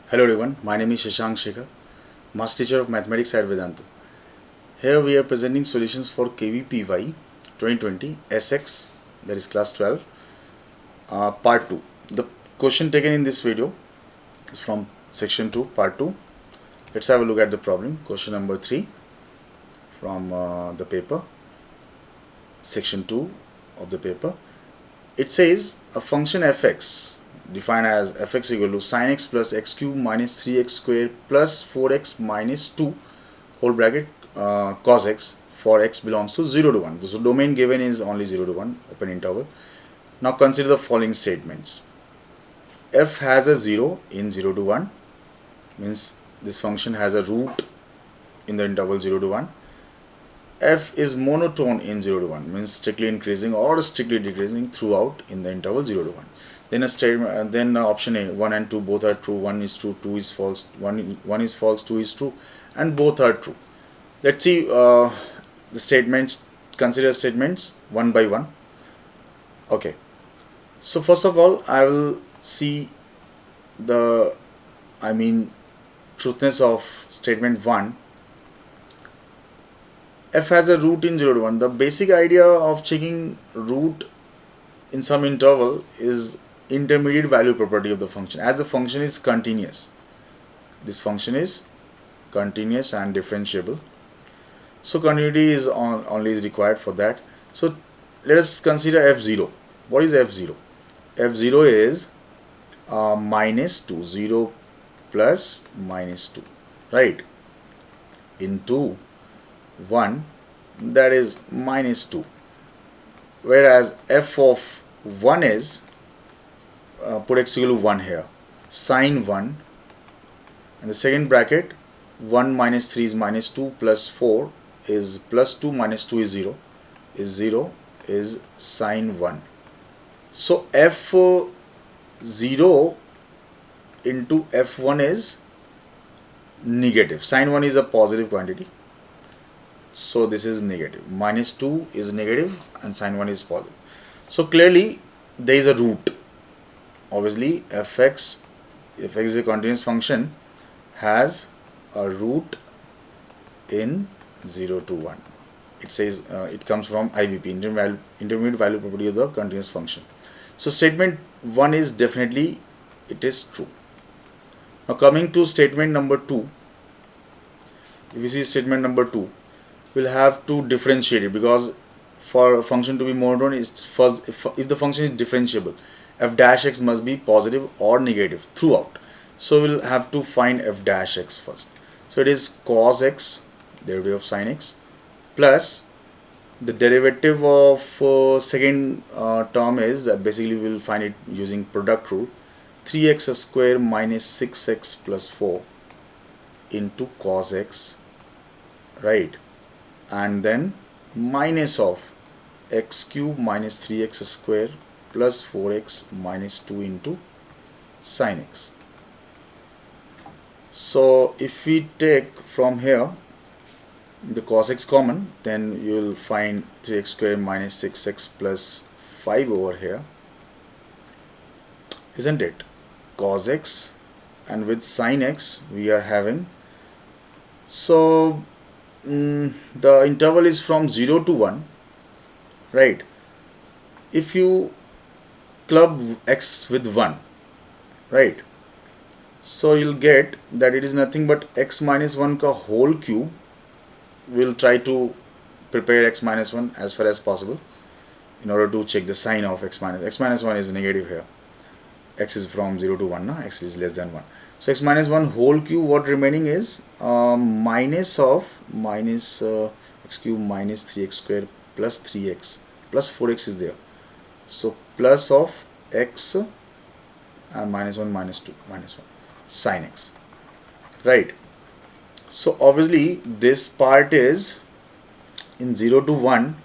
Hello everyone, my name is Shashank Shekhar, Master Teacher of Mathematics at Vedanta. Here we are presenting solutions for KVPY 2020 SX, that is class 12, part 2. The question taken in this video is from section 2, part 2. Let's have a look at the problem. Question number 3 from the paper, section 2 of the paper. It says a function fx defined as fx equal to sin x plus x cube minus 3x square plus 4x minus 2 whole bracket cos x for x belongs to 0 to 1. So domain given is only 0 to 1, open interval. Now consider the following statements. F has a 0 in 0 to 1, means this function has a root in the interval 0 to 1. F is monotone in 0 to 1, means strictly increasing or strictly decreasing throughout in the interval 0 to 1. Then a statement, then option A, 1 and 2 both are true, 1 is true, 2 is false, 1 is false, 2 is true, and both are true. Let's see the statements, consider statements one by one. Okay, so first of all I will see the truthness of statement 1. F has a root in 0 to 1. The basic idea of checking root in some interval is intermediate value property of the function. As the function is continuous, this function is continuous and differentiable, so continuity is only is required for that. So let us consider f0. What is f0? F0 is minus 2, 0 plus minus 2, right, into 1, that is minus 2, whereas f of 1 is put x equal to 1 here, sine 1, and the second bracket 1 minus 3 is minus 2 plus 4 is plus 2 minus 2 is 0, is sine 1. So f0 into f1 is negative. Sine 1 is a positive quantity, so this is negative. Minus 2 is negative and sine 1 is positive. So clearly there is a root. Obviously if x is a continuous function, has a root in 0 to 1. It says it comes from IVP, intermediate value property of the continuous function. So statement 1 is definitely, it is true. Now coming to statement number 2, if you see statement number 2, we'll have to differentiate it, because for a function to be monotone, it's first, if the function is differentiable, f dash x must be positive or negative throughout. So we'll have to find f dash x first. So it is cos x, derivative of sin x, plus the derivative of second term is basically we'll find it using product rule, 3x square minus 6x plus 4 into cos x, right, and then minus of x cube minus 3x square plus 4x minus 2 into sin x. So if we take from here the cos x common, then you will find 3x square minus 6x plus 5 over here, isn't it, cos x, and with sin x we are having, so the interval is from 0 to 1, right. If you club x with 1, right, so you'll get that it is nothing but x minus 1 ka whole cube. We'll try to prepare x minus 1 as far as possible in order to check the sign of x minus 1 is negative here. X is from 0 to 1, na? X is less than 1. So x minus 1 whole cube, what remaining is minus x cube minus 3x square plus 3x plus 4x is there. So plus of x and minus 1 minus 2 minus 1 sin x, right. So obviously this part is in 0 to 1,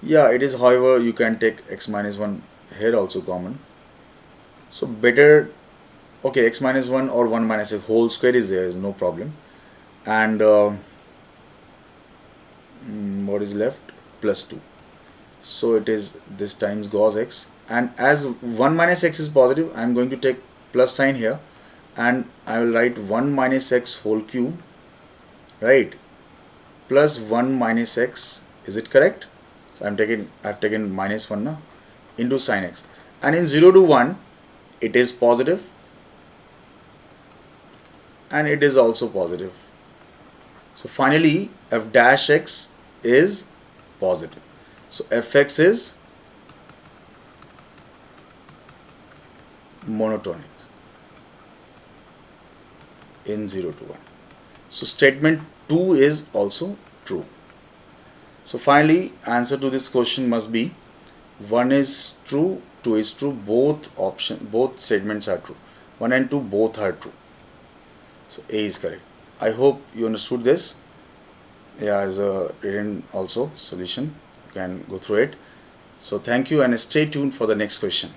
yeah it is, however you can take x minus 1 here also common, so better, okay, x minus 1 or 1 minus x whole square is there, is no problem, and what is left, plus 2, so it is this times cos x, and as 1 minus x is positive, I am going to take plus sign here, and I will write 1 minus x whole cube, right, plus 1 minus x. Is it correct? So I've taken minus 1 now into sine x, and in 0 to 1 it is positive and it is also positive. So finally f dash x is positive. So fx is monotonic in 0 to 1. So statement 2 is also true. So finally answer to this question must be 1 is true, 2 is true, both statements are true. 1 and 2 both are true. So A is correct. I hope you understood this. Yeah, as a written also solution, you can go through it. So thank you and stay tuned for the next question.